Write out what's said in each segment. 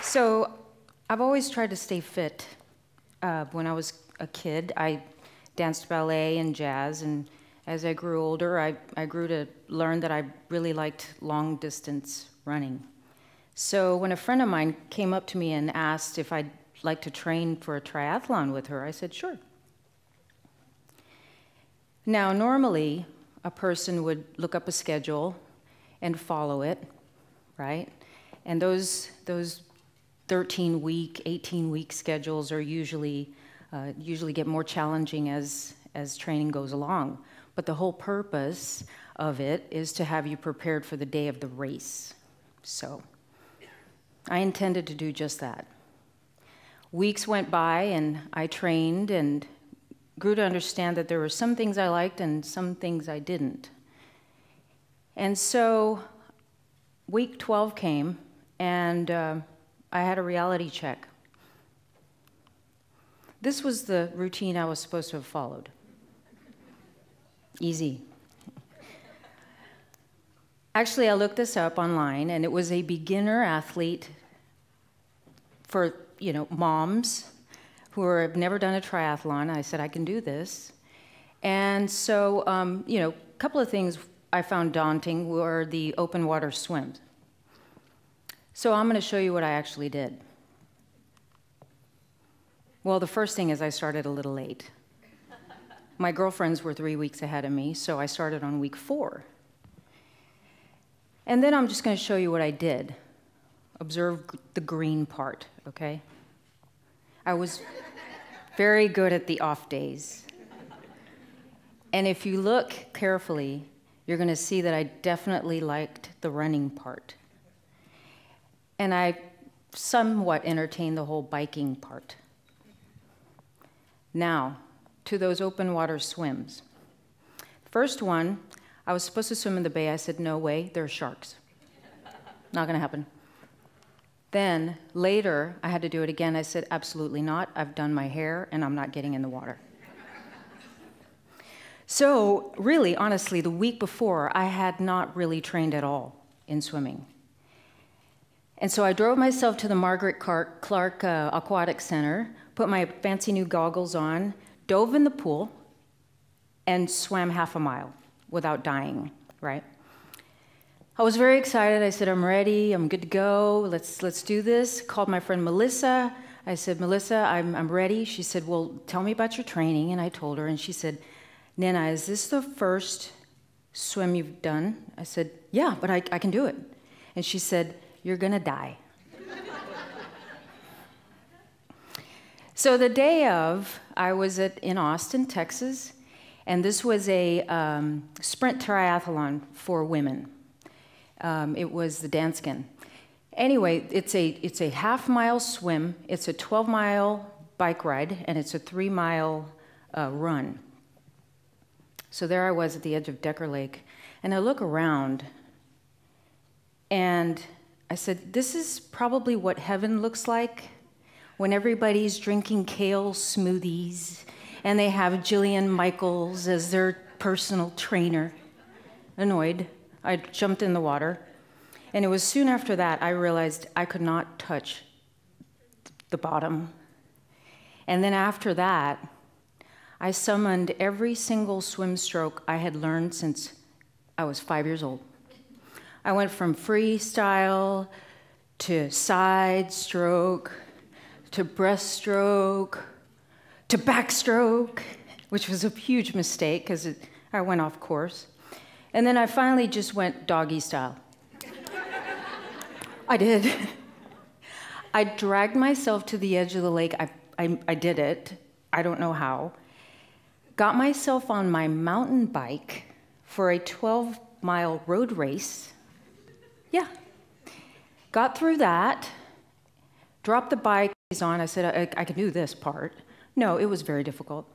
So I've always tried to stay fit. When I was a kid, I danced ballet and jazz, and as I grew older, I grew to learn that I really liked long-distance running. So when a friend of mine came up to me and asked if I'd like to train for a triathlon with her, I said, sure. Now, normally, a person would look up a schedule and follow it, right? And those 13-week, 18-week schedules are usually get more challenging as training goes along. But the whole purpose of it is to have you prepared for the day of the race. So I intended to do just that. Weeks went by and I trained and grew to understand that there were some things I liked and some things I didn't. And so week 12 came, and I had a reality check. This was the routine I was supposed to have followed. Easy. Actually, I looked this up online, and it was a beginner athlete for, moms who have never done a triathlon. I said, I can do this. And so, a couple of things I found daunting were the open water swims. So I'm going to show you what I actually did. Well, the first thing is I started a little late. My girlfriends were 3 weeks ahead of me, so I started on week 4. And then I'm just going to show you what I did. Observe the green part, okay? I was very good at the off days. And if you look carefully, you're going to see that I definitely liked the running part. And I somewhat entertained the whole biking part. Now, to those open water swims. First one, I was supposed to swim in the bay. I said, no way, there are sharks. Not gonna happen. Then, later, I had to do it again. I said, absolutely not. I've done my hair, and I'm not getting in the water. So, really, honestly, the week before, I had not really trained at all in swimming. And so I drove myself to the Margaret Clark Aquatic Center, put my fancy new goggles on, dove in the pool, and swam half a mile without dying, right? I was very excited. I said, I'm ready, I'm good to go, let's do this. Called my friend Melissa. I said, Melissa, I'm ready. She said, well, tell me about your training. And I told her, and she said, Nina, is this the first swim you've done? I said, yeah, but I can do it. And she said, you're gonna die. So the day of, I was in Austin, Texas, and this was a sprint triathlon for women. It was the Danskin. Anyway, it's a half-mile swim, it's a 12-mile bike ride, and it's a 3-mile run. So there I was at the edge of Decker Lake, and I look around, and I said, this is probably what heaven looks like when everybody's drinking kale smoothies and they have Jillian Michaels as their personal trainer. Annoyed, I jumped in the water. And it was soon after that I realized I could not touch the bottom. And then after that, I summoned every single swim stroke I had learned since I was 5 years old. I went from freestyle to side stroke to breaststroke to backstroke, which was a huge mistake because I went off course. And then I finally just went doggy style. I did. I dragged myself to the edge of the lake. I did it. I don't know how. Got myself on my mountain bike for a 12-mile road race. Yeah. Got through that, dropped the bike on. I said, I can do this part. No, it was very difficult.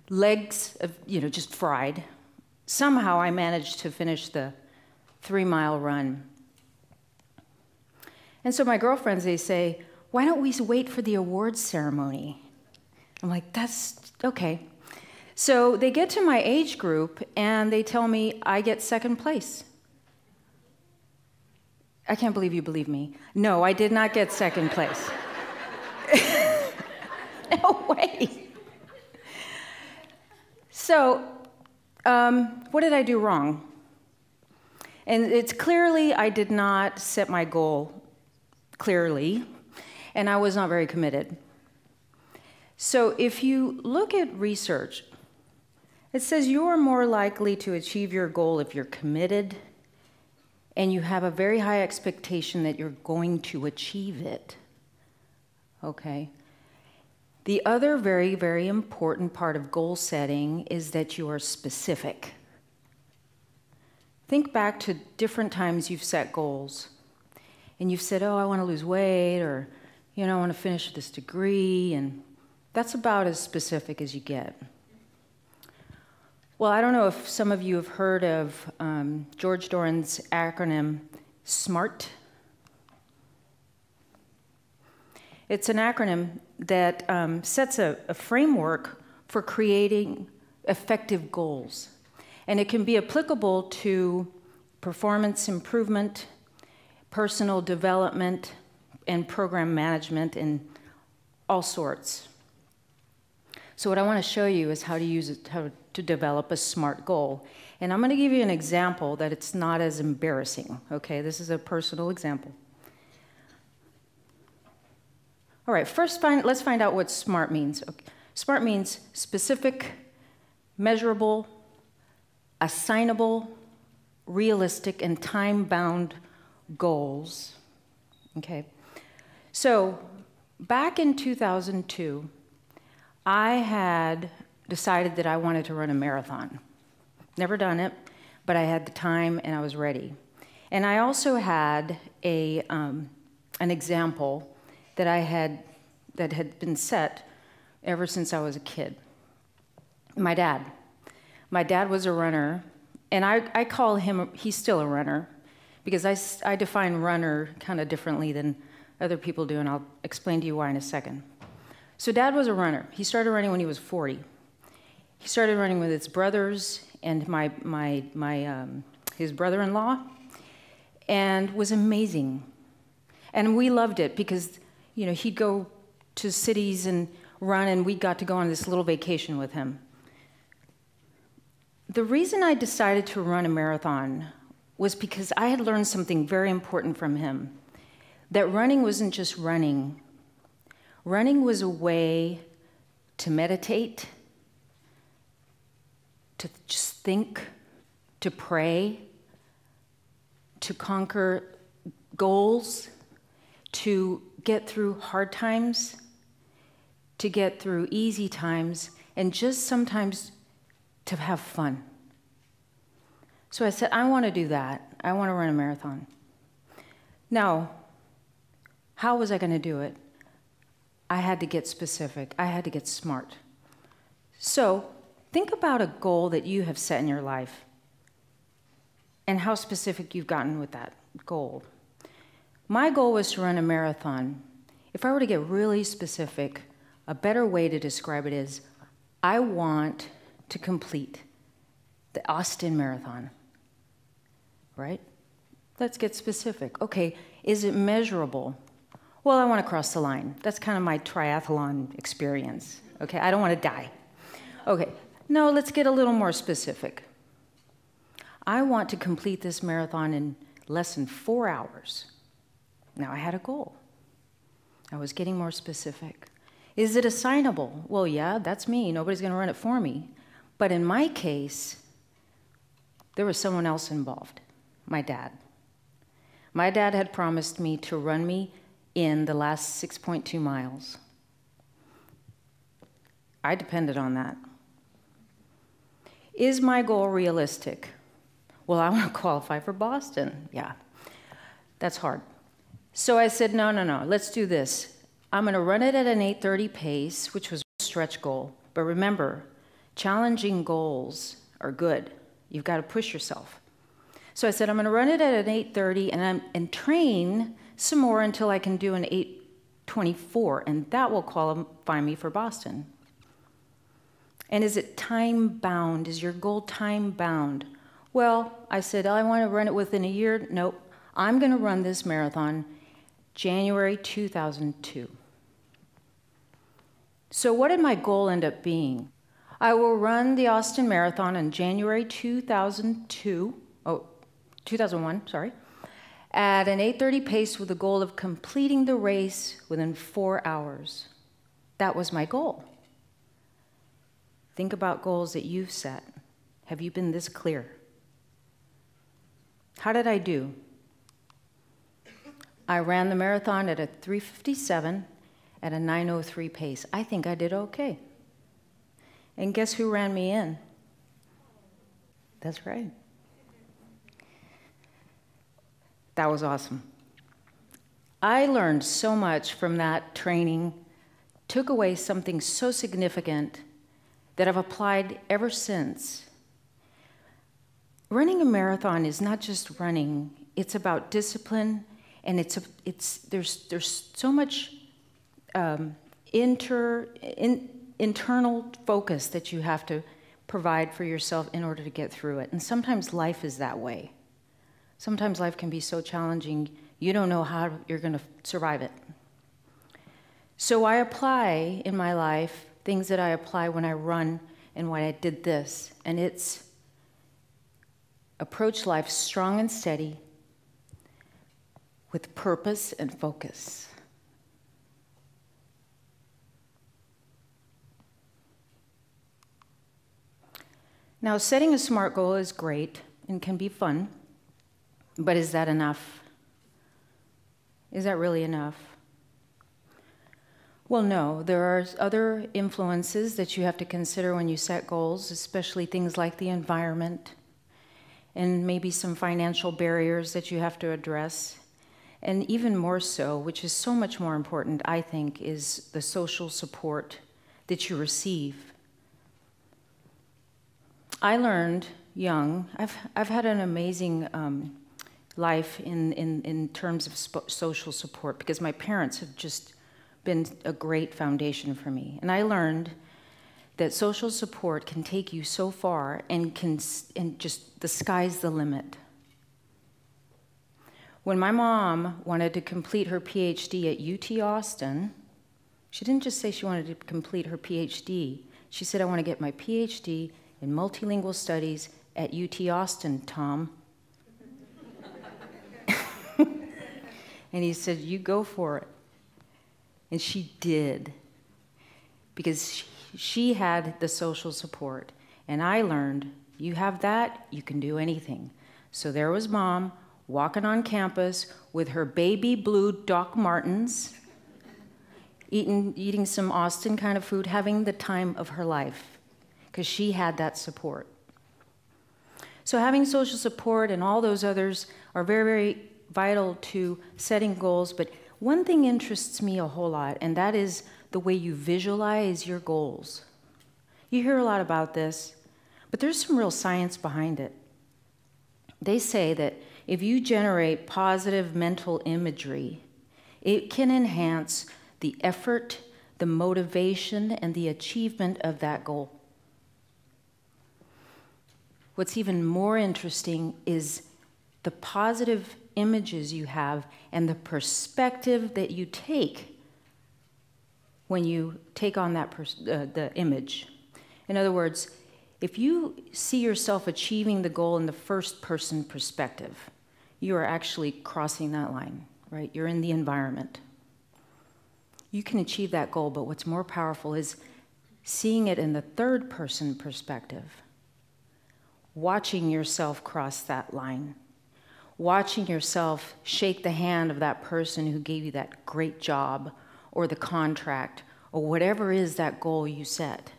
Legs, just fried. Somehow I managed to finish the 3-mile run. And so my girlfriends, they say, why don't we wait for the awards ceremony? I'm like, that's okay. So they get to my age group, and they tell me I get second place. I can't believe you believe me. No, I did not get second place. No way. So, what did I do wrong? And it's clearly I did not set my goal clearly, and I was not very committed. So if you look at research, it says you are more likely to achieve your goal if you're committed and you have a very high expectation that you're going to achieve it. Okay? The other very, very important part of goal setting is that you are specific. Think back to different times you've set goals, and you've said, oh, I want to lose weight, or, you know, I want to finish this degree, and that's about as specific as you get. Well, I don't know if some of you have heard of George Doran's acronym, SMART. It's an acronym that sets a framework for creating effective goals. And it can be applicable to performance improvement, personal development, and program management, and all sorts. So what I want to show you is how to use it, how to develop a SMART goal. And I'm going to give you an example that it's not as embarrassing, okay? This is a personal example. All right, first let's find out what SMART means. Okay. SMART means specific, measurable, assignable, realistic, and time-bound goals. Okay. So back in 2002, I had decided that I wanted to run a marathon. Never done it, but I had the time and I was ready. And I also had an example that had been set ever since I was a kid. My dad. My dad was a runner, and I call him, he's still a runner, because I define runner kind of differently than other people do, and I'll explain to you why in a second. So Dad was a runner. He started running when he was 40. He started running with his brothers and his brother-in-law, and was amazing. And we loved it because, you know, he'd go to cities and run, and we got to go on this little vacation with him. The reason I decided to run a marathon was because I had learned something very important from him, that running wasn't just running. Running was a way to meditate, to just think, to pray, to conquer goals, to get through hard times, to get through easy times, and just sometimes to have fun. So I said, I want to do that. I want to run a marathon. Now, how was I going to do it? I had to get specific. I had to get smart. So think about a goal that you have set in your life and how specific you've gotten with that goal. My goal was to run a marathon. If I were to get really specific, a better way to describe it is, I want to complete the Austin Marathon, right? Let's get specific. Okay, is it measurable? Well, I want to cross the line. That's kind of my triathlon experience. Okay, I don't want to die. Okay, no, let's get a little more specific. I want to complete this marathon in less than 4 hours. Now I had a goal. I was getting more specific. Is it assignable? Well, yeah, that's me. Nobody's going to run it for me. But in my case, there was someone else involved, my dad. My dad had promised me to run me in the last 6.2 miles. I depended on that. Is my goal realistic? Well, I want to qualify for Boston. Yeah, that's hard. So I said, no, let's do this. I'm going to run it at an 8:30 pace, which was a stretch goal. But remember, challenging goals are good. You've got to push yourself. So I said, I'm going to run it at an 8:30 and train some more until I can do an 8:24, and that will qualify me for Boston. And is it time-bound? Is your goal time-bound? Well, I said, I want to run it within a year. Nope. I'm going to run this marathon January 2002. So what did my goal end up being? I will run the Austin Marathon in January 2001, at an 8:30 pace with the goal of completing the race within 4 hours. That was my goal. Think about goals that you've set. Have you been this clear? How did I do? I ran the marathon at a 3:57 at a 9:03 pace. I think I did okay. And guess who ran me in? That's right. That was awesome. I learned so much from that training, took away something so significant that I've applied ever since. Running a marathon is not just running, it's about discipline, and there's so much internal focus that you have to provide for yourself in order to get through it. And sometimes life is that way. Sometimes life can be so challenging, you don't know how you're going to survive it. So I apply in my life things that I apply when I run and why I did this. And it's approach life strong and steady with purpose and focus. Now, setting a SMART goal is great and can be fun, but is that enough? Is that really enough? Well, no. There are other influences that you have to consider when you set goals, especially things like the environment and maybe some financial barriers that you have to address. And even more so, which is so much more important, I think, is the social support that you receive. I learned young, I've had an amazing life in terms of social support because my parents have just been a great foundation for me. And I learned that social support can take you so far and just the sky's the limit. When my mom wanted to complete her PhD at UT Austin, she didn't just say she wanted to complete her PhD. She said, I want to get my PhD in multilingual studies at UT Austin, Tom. And he said, you go for it. And she did, because she had the social support. And I learned, you have that, you can do anything. So there was Mom walking on campus with her baby blue Doc Martens, eating some Austin kind of food, having the time of her life, because she had that support. So having social support and all those others are very, very vital to setting goals, but one thing interests me a whole lot, and that is the way you visualize your goals. You hear a lot about this, but there's some real science behind it. They say that if you generate positive mental imagery, it can enhance the effort, the motivation, and the achievement of that goal. What's even more interesting is the positive images you have and the perspective that you take when you take on that the image. In other words, if you see yourself achieving the goal in the first-person perspective, you are actually crossing that line, right? You're in the environment. You can achieve that goal, but what's more powerful is seeing it in the third-person perspective, watching yourself cross that line, watching yourself shake the hand of that person who gave you that great job or the contract or whatever is that goal you set.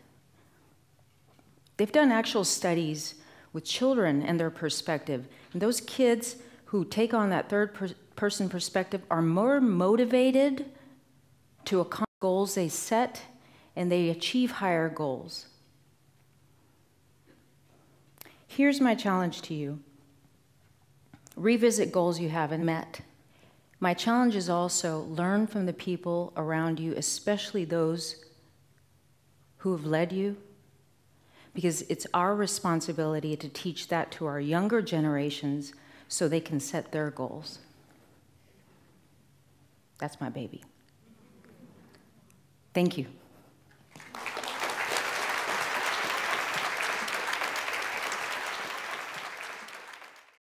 They've done actual studies with children and their perspective. And those kids who take on that third-person perspective are more motivated to accomplish goals they set, and they achieve higher goals. Here's my challenge to you. Revisit goals you haven't met. My challenge is also learn from the people around you, especially those who have led you, because it's our responsibility to teach that to our younger generations so they can set their goals. That's my baby. Thank you.